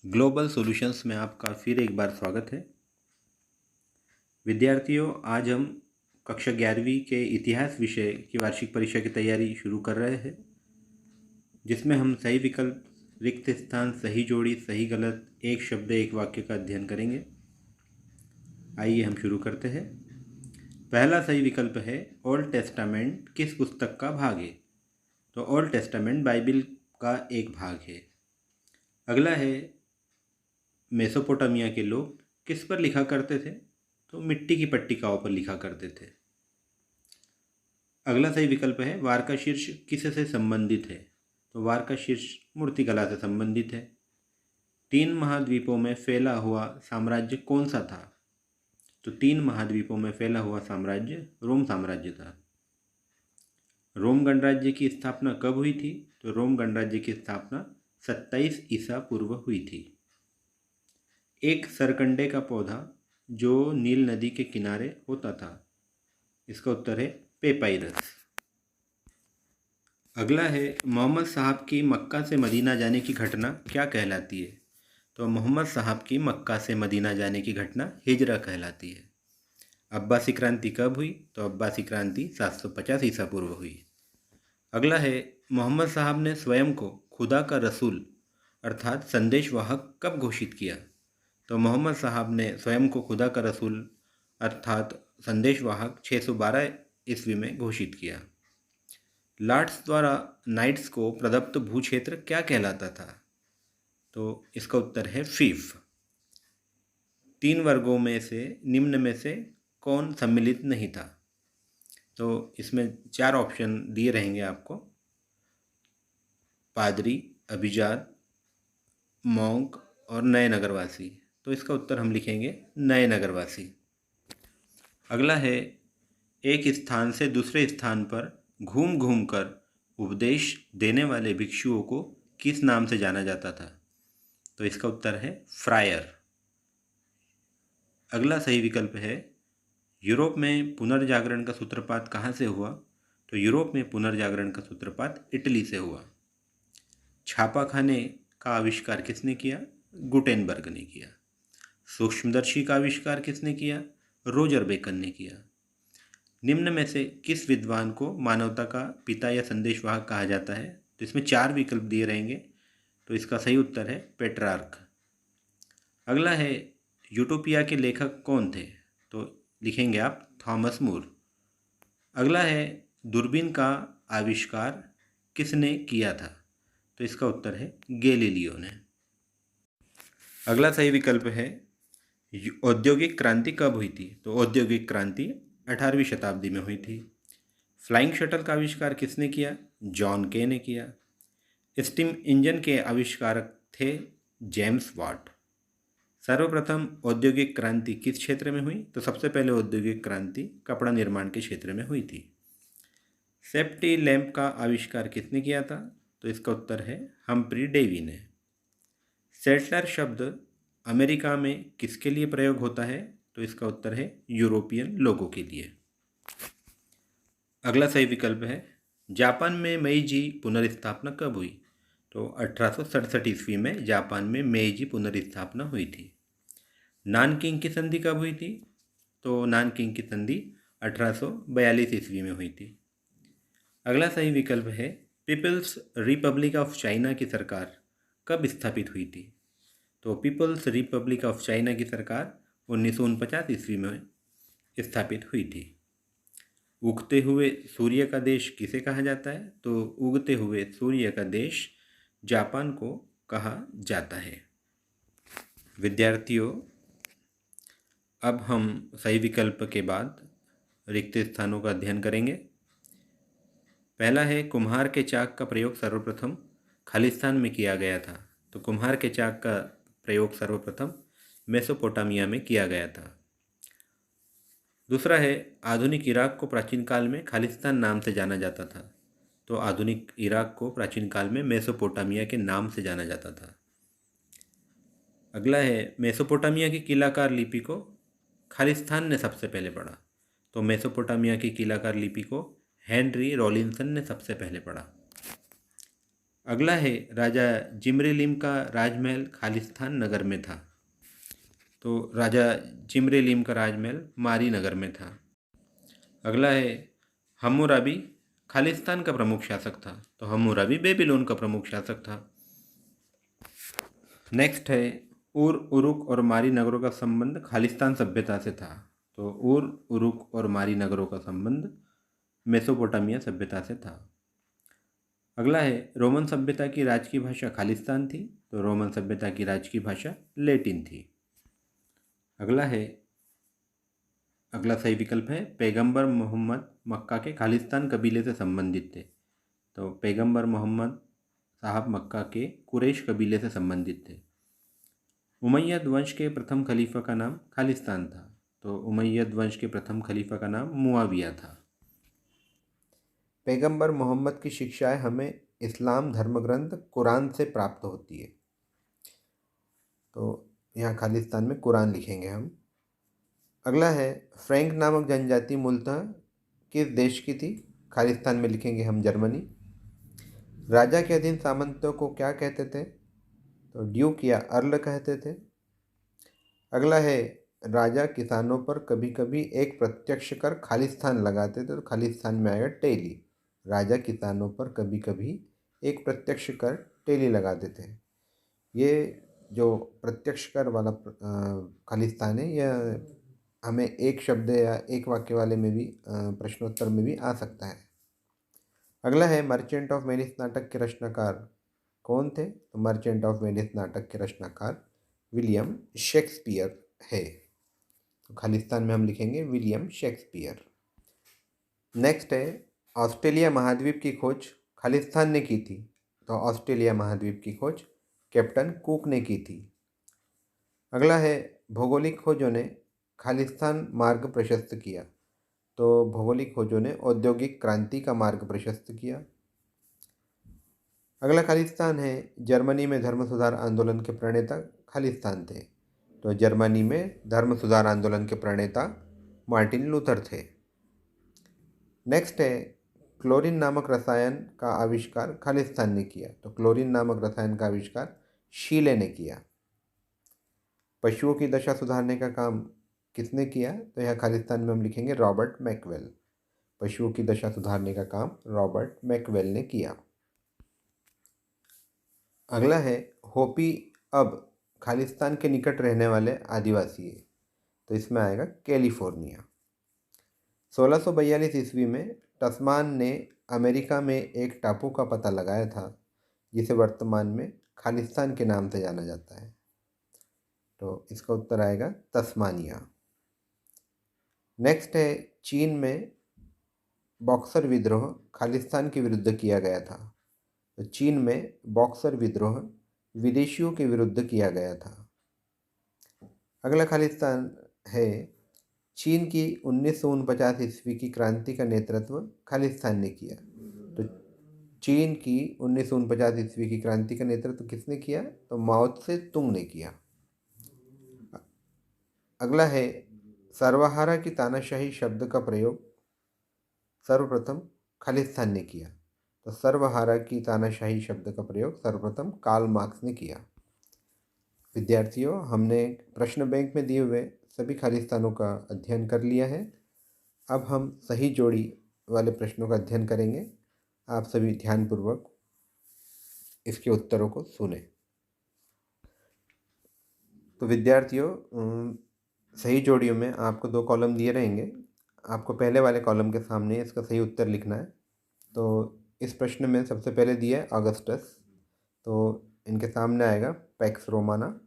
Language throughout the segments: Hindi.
ग्लोबल सॉल्यूशंस में आपका फिर एक बार स्वागत है। विद्यार्थियों, आज हम कक्षा 11वीं के इतिहास विषय की वार्षिक परीक्षा की तैयारी शुरू कर रहे हैं, जिसमें हम सही विकल्प, रिक्त स्थान, सही जोड़ी, सही गलत, एक शब्द एक वाक्य का अध्ययन करेंगे। आइए हम शुरू करते हैं। पहला सही विकल्प है ओल्ड टेस्टामेंट किस पुस्तक का भाग है? तो ओल्ड टेस्टामेंट बाइबिल का एक भाग है। अगला है मेसोपोटामिया के लोग किस पर लिखा करते थे? तो मिट्टी की पट्टिकाओं पर लिखा करते थे। अगला सही विकल्प है वार का शीर्ष किससे संबंधित है? तो वार का शीर्ष मूर्तिकला से संबंधित है। 3 महाद्वीपों में फैला हुआ साम्राज्य कौन सा था? तो 3 महाद्वीपों में फैला हुआ साम्राज्य रोम साम्राज्य था। रोम गणराज्य की स्थापना कब हुई थी? तो रोम गणराज्य की स्थापना 27 ईसा पूर्व हुई थी। एक सरकंडे का पौधा जो नील नदी के किनारे होता था, इसका उत्तर है पेपाइरस। अगला है मोहम्मद साहब की मक्का से मदीना जाने की घटना क्या कहलाती है? तो मोहम्मद साहब की मक्का से मदीना जाने की घटना हिजरा कहलाती है। अब्बासी क्रांति कब हुई? तो अब्बासी क्रांति 750 ईसा पूर्व हुई। अगला है मोहम्मद साहब ने स्वयं को खुदा का रसूल अर्थात संदेशवाहक कब घोषित किया? तो मोहम्मद साहब ने स्वयं को खुदा का रसूल अर्थात संदेशवाहक 612 ईस्वी में घोषित किया। लॉर्ड्स द्वारा नाइट्स को प्रदत्त भूक्षेत्र क्या कहलाता था? तो इसका उत्तर है फीफ। 3 वर्गों में से निम्न में से कौन सम्मिलित नहीं था? तो इसमें 4 ऑप्शन दिए रहेंगे आपको: पादरी, अभिजात, मॉन्क और नए नगरवासी। तो इसका उत्तर हम लिखेंगे नए नगरवासी। अगला है एक स्थान से दूसरे स्थान पर घूम घूम कर उपदेश देने वाले भिक्षुओं को किस नाम से जाना जाता था? तो इसका उत्तर है फ्रायर। अगला सही विकल्प है यूरोप में पुनर्जागरण का सूत्रपात कहाँ से हुआ? तो यूरोप में पुनर्जागरण का सूत्रपात इटली से हुआ। छापाखाने का आविष्कार किसने किया? गुटेनबर्ग ने किया। सूक्ष्मदर्शी का आविष्कार किसने किया? रोजर बेकन ने किया। निम्न में से किस विद्वान को मानवता का पिता या संदेशवाहक कहा जाता है? तो इसमें 4 विकल्प दिए रहेंगे, तो इसका सही उत्तर है पेट्रार्क। अगला है यूटोपिया के लेखक कौन थे? तो लिखेंगे आप थॉमस मूर। अगला है दूरबीन का आविष्कार किसने किया था? तो इसका उत्तर है गैलीलियो ने। अगला सही विकल्प है औद्योगिक क्रांति कब हुई थी? तो औद्योगिक क्रांति 18वीं शताब्दी में हुई थी। फ्लाइंग शटल का आविष्कार किसने किया? जॉन के ने किया। स्टीम इंजन के आविष्कारक थे जेम्स वाट। सर्वप्रथम औद्योगिक क्रांति किस क्षेत्र में हुई? तो सबसे पहले औद्योगिक क्रांति कपड़ा निर्माण के क्षेत्र में हुई थी। सेफ्टी लैंप का आविष्कार किसने किया था? तो इसका उत्तर है हम्फ्री डेवी ने। सेटलर शब्द अमेरिका में किसके लिए प्रयोग होता है? तो इसका उत्तर है यूरोपियन लोगों के लिए। अगला सही विकल्प है जापान में मेईजी पुनर्स्थापना कब हुई? तो 1867 ईस्वी में जापान में मेईजी पुनर्स्थापना हुई थी। नानकिंग की संधि कब हुई थी? तो नानकिंग की संधि 1842 ईस्वी में हुई थी। अगला सही विकल्प है पीपल्स रिपब्लिक ऑफ चाइना की सरकार कब स्थापित हुई थी? तो पीपल्स रिपब्लिक ऑफ चाइना की सरकार 1949 ईस्वी में स्थापित हुई थी। उगते हुए सूर्य का देश किसे कहा जाता है? तो उगते हुए सूर्य का देश जापान को कहा जाता है। विद्यार्थियों, अब हम सही विकल्प के बाद रिक्त स्थानों का अध्ययन करेंगे। पहला है कुम्हार के चाक का प्रयोग सर्वप्रथम खालिस्तान में किया गया था। तो कुम्हार के चाक का प्रयोग सर्वप्रथम मेसोपोटामिया में किया गया था। दूसरा है आधुनिक इराक को प्राचीन काल में खालिस्तान नाम से जाना जाता था। तो आधुनिक इराक को प्राचीन काल में मेसोपोटामिया के नाम से जाना जाता था। अगला है मेसोपोटामिया की कीलाकार लिपि को खालिस्तान ने सबसे पहले पढ़ा। तो मेसोपोटामिया की कीलाकार लिपि को हेनरी रॉलिंसन ने सबसे पहले पढ़ा। अगला है राजा जिमरेलिम का राजमहल खालिस्तान नगर में था। तो राजा जिमरेलिम का राजमहल मारी नगर में था। अगला है हम्मुराबी खालिस्तान का प्रमुख शासक था। तो हम्मुराबी बेबीलोन का प्रमुख शासक था। नेक्स्ट है उर उरुक और मारी नगरों का संबंध खालिस्तान सभ्यता से था। तो उर उरुक और मारी नगरों का संबंध मेसोपोटामिया सभ्यता से था। अगला है रोमन सभ्यता की राज की भाषा खालिस्तान थी। तो रोमन सभ्यता की राज की भाषा लेटिन थी। अगला सही विकल्प है पैगंबर मोहम्मद मक्का के खालिस्तान कबीले से संबंधित थे। तो पैगंबर मोहम्मद साहब मक्का के कुरैश कबीले से संबंधित थे। उमैयद वंश के प्रथम खलीफा का नाम खालिस्तान था। तो उमैयद वंश के प्रथम खलीफा का नाम मुआविया था। पैगंबर मोहम्मद की शिक्षाएं हमें इस्लाम धर्म ग्रंथ कुरान से प्राप्त होती है। तो यहाँ खालिस्तान में कुरान लिखेंगे हम। अगला है फ्रैंक नामक जनजाति मूलतः किस देश की थी? खालिस्तान में लिखेंगे हम जर्मनी। राजा के अधीन सामंतों को क्या कहते थे? तो ड्यूक या अर्ल कहते थे। अगला है राजा किसानों पर कभी कभी एक प्रत्यक्ष कर खालिस्तान लगाते थे। तो खालिस्तान में आएगा टेली। राजा किसानों पर कभी कभी एक प्रत्यक्ष कर टेली लगाते थे। ये जो प्रत्यक्ष कर वाला खालिस्तान है यह हमें एक शब्द या एक वाक्य वाले में भी प्रश्नोत्तर में भी आ सकता है। अगला है मर्चेंट ऑफ वेनिस नाटक के रचनाकार कौन थे? तो मर्चेंट ऑफ वेनिस नाटक के रचनाकार विलियम शेक्सपियर है। तो खालिस्तान में हम लिखेंगे विलियम शेक्सपियर। नेक्स्ट है ऑस्ट्रेलिया महाद्वीप की खोज खालिस्तान ने की थी। तो ऑस्ट्रेलिया महाद्वीप की खोज कैप्टन कुक ने की थी। अगला है भौगोलिक खोजों ने खालिस्तान मार्ग प्रशस्त किया। तो भौगोलिक खोजों ने औद्योगिक क्रांति का मार्ग प्रशस्त किया। अगला खालिस्तान है जर्मनी में धर्म सुधार आंदोलन के प्रणेता खालिस्तान थे। तो जर्मनी में धर्म सुधार आंदोलन के प्रणेता मार्टिन लूथर थे। नेक्स्ट है क्लोरीन नामक रसायन का आविष्कार खालिस्तान ने किया। तो क्लोरीन नामक रसायन का आविष्कार शीले ने किया। पशुओं की दशा सुधारने का काम किसने किया? तो यह खालिस्तान में हम लिखेंगे रॉबर्ट मैकवेल। पशुओं की दशा सुधारने का काम रॉबर्ट मैकवेल ने किया। अगला है होपी अब खालिस्तान के निकट रहने वाले आदिवासी है। तो इसमें आएगा कैलिफोर्निया। 1642 ईस्वी में टस्मान ने अमेरिका में एक टापू का पता लगाया था जिसे वर्तमान में खालिस्तान के नाम से जाना जाता है। तो इसका उत्तर आएगा तस्मानिया। नेक्स्ट है चीन में बॉक्सर विद्रोह खालिस्तान के विरुद्ध किया गया था। तो चीन में बॉक्सर विद्रोह विदेशियों के विरुद्ध किया गया था। अगला खालिस्तान है चीन की 1949 ईस्वी की क्रांति का नेतृत्व खालिस्तान ने किया। तो चीन की 1949 ईस्वी की क्रांति का नेतृत्व किसने किया? तो माओ त्से तुंग ने किया। अगला है सर्वहारा की तानाशाही शब्द का प्रयोग सर्वप्रथम खालिस्तान ने किया। तो सर्वहारा की तानाशाही शब्द का प्रयोग सर्वप्रथम कार्ल मार्क्स ने किया। विद्यार्थियों, हमने प्रश्न बैंक में दिए हुए सभी खालिस्तानों का अध्ययन कर लिया है। अब हम सही जोड़ी वाले प्रश्नों का अध्ययन करेंगे। आप सभी ध्यानपूर्वक इसके उत्तरों को सुने। तो विद्यार्थियों, सही जोड़ियों में आपको 2 कॉलम दिए रहेंगे। आपको पहले वाले कॉलम के सामने इसका सही उत्तर लिखना है। तो इस प्रश्न में सबसे पहले दिया है ऑगस्टस। तो इनके सामने आएगा पैक्स रोमाना।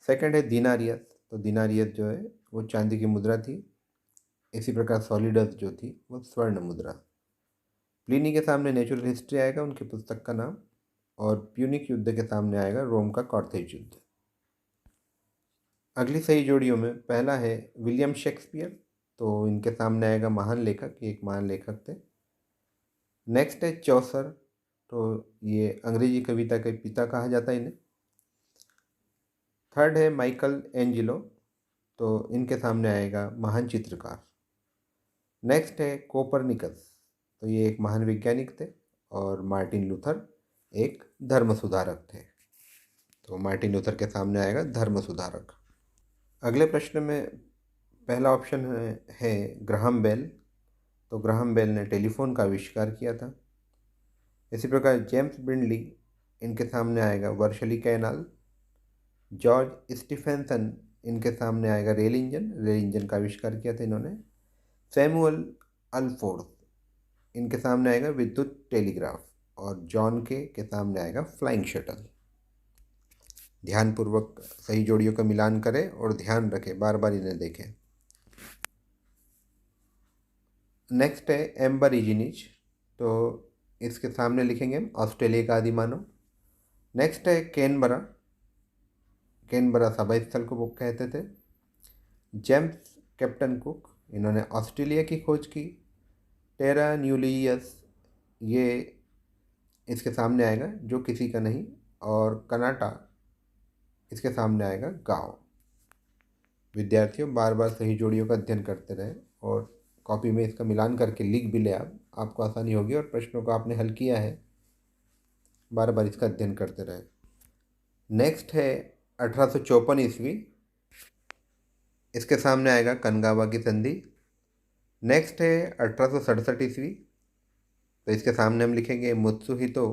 सेकंड है दिनारियस। तो दिनारियस जो है वो चांदी की मुद्रा थी। इसी प्रकार सॉलिडस जो थी वो स्वर्ण मुद्रा। प्लिनी के सामने नेचुरल हिस्ट्री आएगा, उनकी पुस्तक का नाम। और प्यूनिक युद्ध के सामने आएगा रोम का कॉर्थेज युद्ध। अगली सही जोड़ियों में पहला है विलियम शेक्सपियर। तो इनके सामने आएगा महान लेखक, ये एक महान लेखक थे। नेक्स्ट है चौसर। तो ये अंग्रेजी कविता के पिता कहा जाता है इन्हें। थर्ड है माइकल एंजिलो। तो इनके सामने आएगा महान चित्रकार। नेक्स्ट है कोपरनिकस। तो ये एक महान वैज्ञानिक थे। और मार्टिन लूथर एक धर्म सुधारक थे। तो मार्टिन लूथर के सामने आएगा धर्म सुधारक। अगले प्रश्न में पहला ऑप्शन है ग्राहम बेल। तो ग्राहम बेल ने टेलीफोन का आविष्कार किया था। इसी प्रकार जेम्स ब्रिंडली, इनके सामने आएगा वर्शली कैनाल। जॉर्ज स्टीफेंसन, इनके सामने आएगा रेल इंजन का आविष्कार किया था इन्होंने। सैमुअल अल्फोर्स, इनके सामने आएगा विद्युत टेलीग्राफ। और जॉन के सामने आएगा फ्लाइंग शटल। ध्यानपूर्वक सही जोड़ियों का मिलान करें और ध्यान रखें, बार बार इन्हें देखें। नेक्स्ट है एम्बरीजिनिज। तो इसके सामने लिखेंगे हम ऑस्ट्रेलिया का आदि मानव। नेक्स्ट है कैनबरा। कैनबरा सभा स्थल को वो कहते थे। जेम्स कैप्टन कुक, इन्होंने ऑस्ट्रेलिया की खोज की। टेरा न्यूलियस, ये इसके सामने आएगा जो किसी का नहीं। और कनाडा, इसके सामने आएगा गांव। विद्यार्थियों बार बार सही जोड़ियों का अध्ययन करते रहे और कॉपी में इसका मिलान करके लिख भी ले आपको आसानी होगी। और प्रश्नों को आपने हल किया है, बार बार इसका अध्ययन करते रहे। नेक्स्ट है 1854 ईस्वी। इसके सामने आएगा कनगावा की संधि। नेक्स्ट है 1867 ईस्वी। तो इसके सामने हम लिखेंगे मुत्सुहितो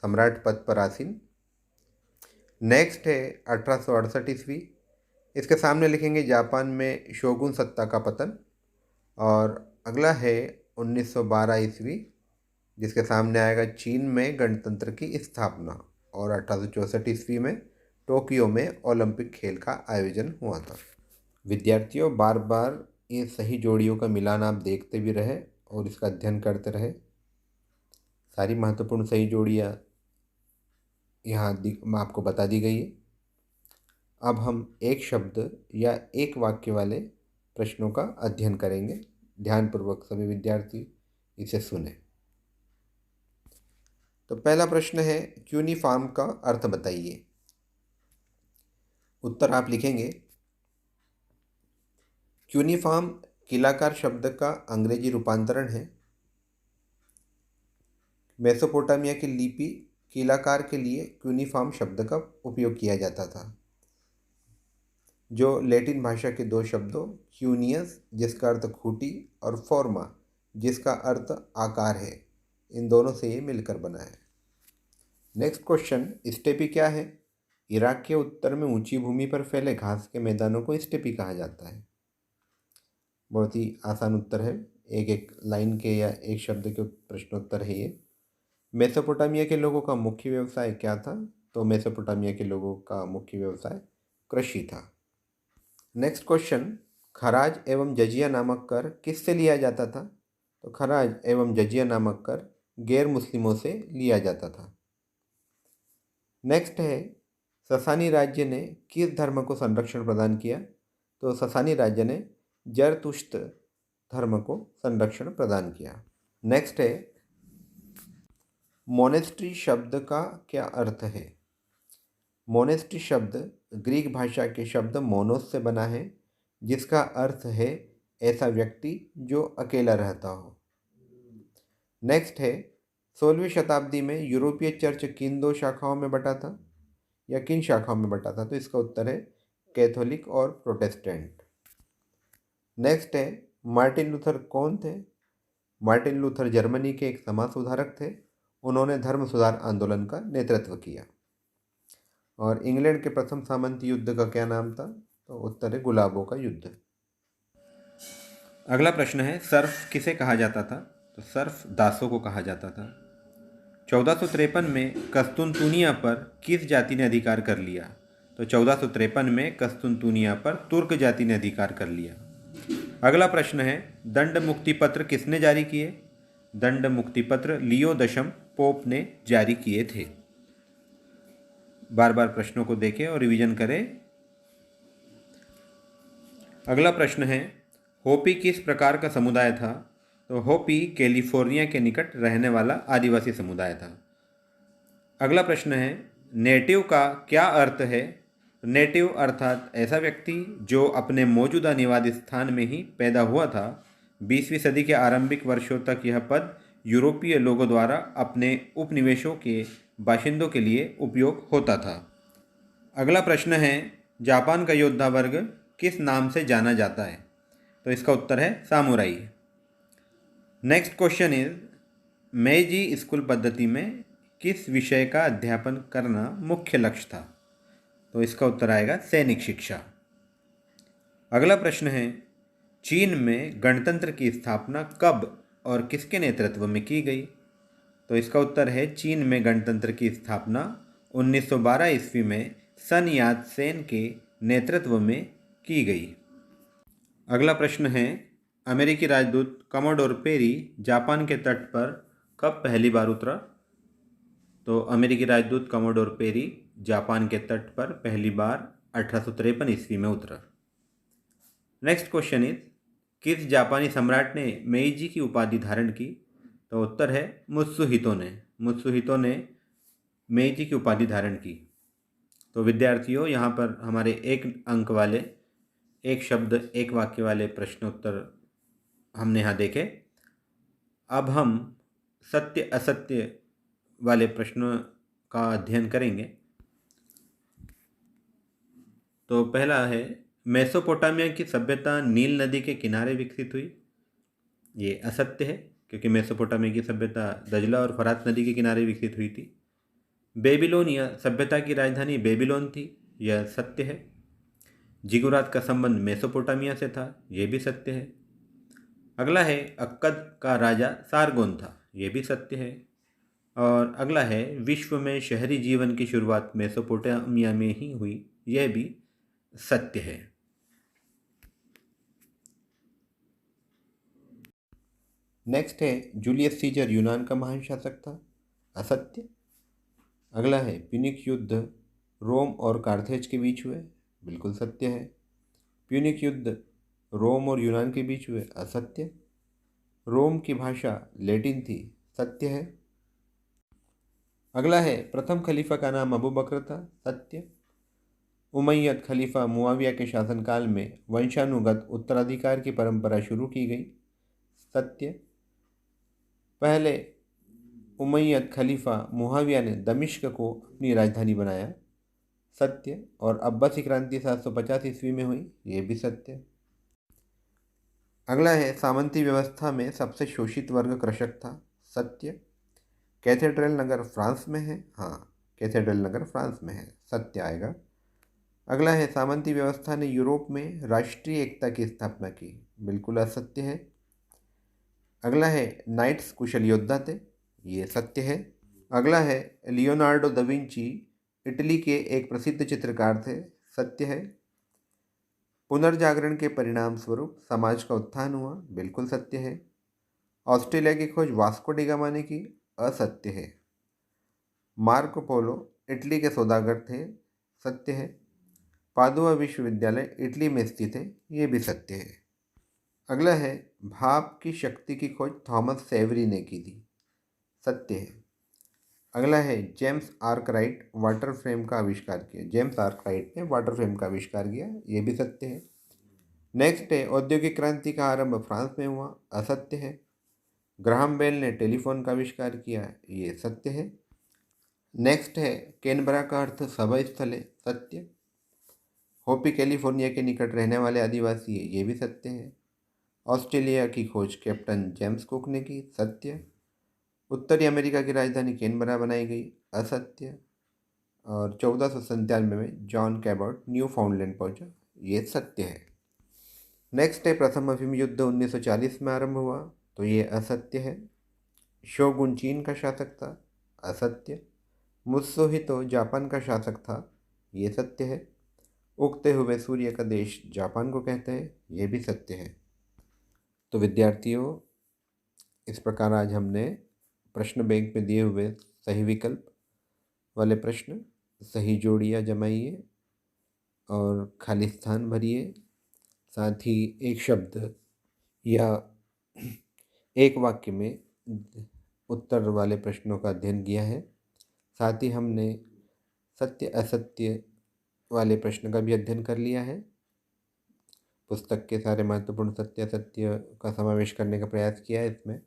सम्राट पद पर आसीन। नेक्स्ट है 1868 ईस्वी। इसके सामने लिखेंगे जापान में शोगुन सत्ता का पतन। और अगला है 1912 ईस्वी, जिसके सामने आएगा चीन में गणतंत्र की स्थापना। और 1864 ईस्वी में टोक्यो में ओलंपिक खेल का आयोजन हुआ था। विद्यार्थियों बार बार ये सही जोड़ियों का मिलान आप देखते भी रहे और इसका अध्ययन करते रहे। सारी महत्वपूर्ण सही जोड़ियाँ यहाँ आपको बता दी गई है। अब हम एक शब्द या एक वाक्य वाले प्रश्नों का अध्ययन करेंगे। ध्यानपूर्वक सभी विद्यार्थी इसे सुने। तो पहला प्रश्न है यूनिफॉर्म का अर्थ बताइए। उत्तर आप लिखेंगे यूनिफॉर्म किलाकार शब्द का अंग्रेजी रूपांतरण है। मेसोपोटामिया की लिपि किलाकार के लिए यूनिफॉर्म शब्द का उपयोग किया जाता था, जो लैटिन भाषा के दो शब्दों क्यूनियस, जिसका अर्थ खूंटी, और फॉर्मा, जिसका अर्थ आकार है, इन दोनों से ये मिलकर बना है। नेक्स्ट क्वेश्चन, स्टेपी क्या है? इराक के उत्तर में ऊंची भूमि पर फैले घास के मैदानों को स्टेपी कहा जाता है। बहुत ही आसान उत्तर है, एक एक लाइन के या एक शब्द के प्रश्नोत्तर है ये। मेसोपोटामिया के लोगों का मुख्य व्यवसाय क्या था? तो मेसोपोटामिया के लोगों का मुख्य व्यवसाय कृषि था। नेक्स्ट क्वेश्चन, खराज एवं जजिया नामक कर किससे लिया जाता था? तो खराज एवं जजिया नामक कर गैर मुस्लिमों से लिया जाता था। नेक्स्ट है ससानी राज्य ने किस धर्म को संरक्षण प्रदान किया? तो ससानी राज्य ने जरतुश्त धर्म को संरक्षण प्रदान किया। नेक्स्ट है मोनेस्ट्री शब्द का क्या अर्थ है? मोनेस्ट्री शब्द ग्रीक भाषा के शब्द मोनोस से बना है, जिसका अर्थ है ऐसा व्यक्ति जो अकेला रहता हो। नेक्स्ट है 16वीं शताब्दी में यूरोपीय चर्च किन दो शाखाओं में बटा था या किन शाखाओं में बटा था? तो इसका उत्तर है कैथोलिक और प्रोटेस्टेंट। नेक्स्ट है मार्टिन लूथर कौन थे? मार्टिन लूथर जर्मनी के एक समाज सुधारक थे। उन्होंने धर्म सुधार आंदोलन का नेतृत्व किया। और इंग्लैंड के प्रथम सामंत युद्ध का क्या नाम था? तो उत्तर है गुलाबों का युद्ध। अगला प्रश्न है सर्फ किसे कहा जाता था? तो सर्फ दासों को कहा जाता था। 1453 में कस्तुनतुनिया पर किस जाति ने अधिकार कर लिया? तो 1453 में कस्तुनतुनिया पर तुर्क जाति ने अधिकार कर लिया। अगला प्रश्न है दंड मुक्ति पत्र किसने जारी किए? दंड मुक्ति पत्र लियो दशम पोप ने जारी किए थे। बार बार प्रश्नों को देखें और रिवीजन करें। अगला प्रश्न है होपी किस प्रकार का समुदाय था? तो होपी कैलिफोर्निया के निकट रहने वाला आदिवासी समुदाय था। अगला प्रश्न है नेटिव का क्या अर्थ है? नेटिव अर्थात ऐसा व्यक्ति जो अपने मौजूदा निवास स्थान में ही पैदा हुआ था। 20वीं सदी के आरंभिक वर्षों तक यह पद यूरोपीय लोगों द्वारा अपने उपनिवेशों के बाशिंदों के लिए उपयोग होता था। अगला प्रश्न है, जापान का योद्धा वर्ग किस नाम से जाना जाता है? तो इसका उत्तर है samurai. Next question is, Meiji school पद्धति में किस विषय का अध्यापन करना मुख्य लक्ष्य था? तो इसका उत्तर आएगा सैनिक शिक्षा। अगला प्रश्न है, चीन में गणतंत्र की स्थापना कब और किसके नेतृत्व में की गई? तो इसका उत्तर है चीन में गणतंत्र की स्थापना 1912 ईस्वी में सन यात सेन के नेतृत्व में की गई। अगला प्रश्न है, अमेरिकी राजदूत कमोडोर पेरी जापान के तट पर कब पहली बार उतरा? तो अमेरिकी राजदूत कमोडोर पेरी जापान के तट पर पहली बार 1853 ईस्वी में उतरा। नेक्स्ट क्वेश्चन इज, किस जापानी सम्राट ने मेइजी की उपाधि धारण की? तो उत्तर है मुत्सुहितो ने। मुत्सुहितो ने मेइजी की उपाधि धारण की। तो विद्यार्थियों, यहाँ पर हमारे एक अंक वाले, एक शब्द एक वाक्य वाले प्रश्न उत्तर हमने यहाँ देखे। अब हम सत्य असत्य वाले प्रश्नों का अध्ययन करेंगे। तो पहला है, मेसोपोटामिया की सभ्यता नील नदी के किनारे विकसित हुई। ये असत्य है, क्योंकि मेसोपोटामिया की सभ्यता दजला और फरात नदी के किनारे विकसित हुई थी। बेबीलोनिया सभ्यता की राजधानी बेबीलोन थी। यह सत्य है। जिगुरात का संबंध मेसोपोटामिया से था। यह भी सत्य है। अगला है, अक्कद का राजा सारगोन था। यह भी सत्य है। और अगला है, विश्व में शहरी जीवन की शुरुआत मेसोपोटामिया में ही हुई। यह भी सत्य है। नेक्स्ट है, जूलियस सीजर यूनान का महान शासक था। असत्य। अगला है, प्यूनिक युद्ध रोम और कार्थेज के बीच हुए। बिल्कुल सत्य है। प्यूनिक युद्ध रोम और यूनान के बीच हुए। असत्य। रोम की भाषा लैटिन थी। सत्य है। अगला है, प्रथम खलीफा का नाम अबू बकर था। सत्य। उमैयद खलीफा मुआविया के शासनकाल में वंशानुगत उत्तराधिकार की परंपरा शुरू की गई। सत्य। पहले उमैयद खलीफा मुआविया ने दमिश्क को अपनी राजधानी बनाया। सत्य। और अब्बासी क्रांति 750 ईस्वी में हुई। ये भी सत्य। अगला है, सामंती व्यवस्था में सबसे शोषित वर्ग कृषक था। सत्य। कैथेड्रल नगर फ्रांस में है। हाँ, कैथेड्रल नगर फ्रांस में है। सत्य आएगा। अगला है, सामंती व्यवस्था ने यूरोप में राष्ट्रीय एकता की स्थापना की। बिल्कुल असत्य है। अगला है, नाइट्स कुशल योद्धा थे। ये सत्य है। अगला है, लियोनार्डो दा विंची इटली के एक प्रसिद्ध चित्रकार थे। सत्य है। पुनर्जागरण के परिणाम स्वरूप समाज का उत्थान हुआ। बिल्कुल सत्य है। ऑस्ट्रेलिया की खोज वास्को डी गामा ने की। असत्य है। मार्को पोलो इटली के सौदागर थे। सत्य है। पादुआ विश्वविद्यालय इटली में स्थित है। ये भी सत्य है। अगला है, भाप की शक्ति की खोज थॉमस सेवरी ने की थी। सत्य है। अगला है, जेम्स आर्कराइट वाटर फ्रेम का आविष्कार किया। जेम्स आर्कराइट ने वाटर फ्रेम का आविष्कार किया। ये भी सत्य है। नेक्स्ट है, औद्योगिक क्रांति का आरंभ फ्रांस में हुआ। असत्य है। ग्राहम बेल ने टेलीफोन का आविष्कार किया। ये सत्य है। नेक्स्ट है, कैनबरा का अर्थ सभा स्थल है। सत्य। होपी कैलिफोर्निया के निकट रहने वाले आदिवासी है। ये भी सत्य है। ऑस्ट्रेलिया की खोज कैप्टन जेम्स कुक ने की। सत्य। उत्तरी अमेरिका की राजधानी कैनबरा बनाई गई। असत्य। और 1497 में जॉन कैबॉट न्यू फाउंडलैंड पहुंचा। ये सत्य है। नेक्स्ट है, प्रथम अफीम युद्ध 1940 में आरंभ हुआ। तो ये असत्य है। शोगुन चीन का शासक था। असत्य। मुत्सुहितो जापान का शासक था। ये सत्य है। उगते हुए सूर्य का देश जापान को कहते हैं। ये भी सत्य है। तो विद्यार्थियों, इस प्रकार आज हमने प्रश्न बैंक में दिए हुए सही विकल्प वाले प्रश्न, सही जोड़ियाँ जमाइए और खाली स्थान भरिए। साथ ही एक शब्द या एक वाक्य में उत्तर वाले प्रश्नों का अध्ययन किया है। साथ ही हमने सत्य असत्य वाले प्रश्न का भी अध्ययन कर लिया है। पुस्तक के सारे महत्वपूर्ण सत्य असत्य का समावेश करने का प्रयास किया है इसमें।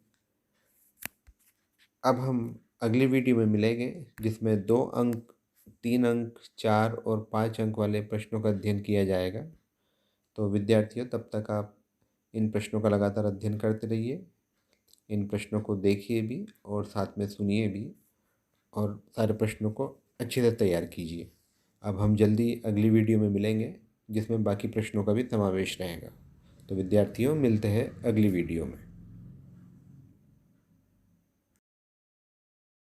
अब हम अगली वीडियो में मिलेंगे जिसमें 2 अंक, 3 अंक, 4 और 5 अंक वाले प्रश्नों का अध्ययन किया जाएगा। तो विद्यार्थियों, तब तक आप इन प्रश्नों का लगातार अध्ययन करते रहिए, इन प्रश्नों को देखिए भी और साथ में सुनिए भी, और सारे प्रश्नों को अच्छे से तैयार कीजिए। अब हम जल्दी अगली वीडियो में मिलेंगे जिसमें बाकी प्रश्नों का भी समावेश रहेगा। तो विद्यार्थियों, मिलते हैं अगली वीडियो में।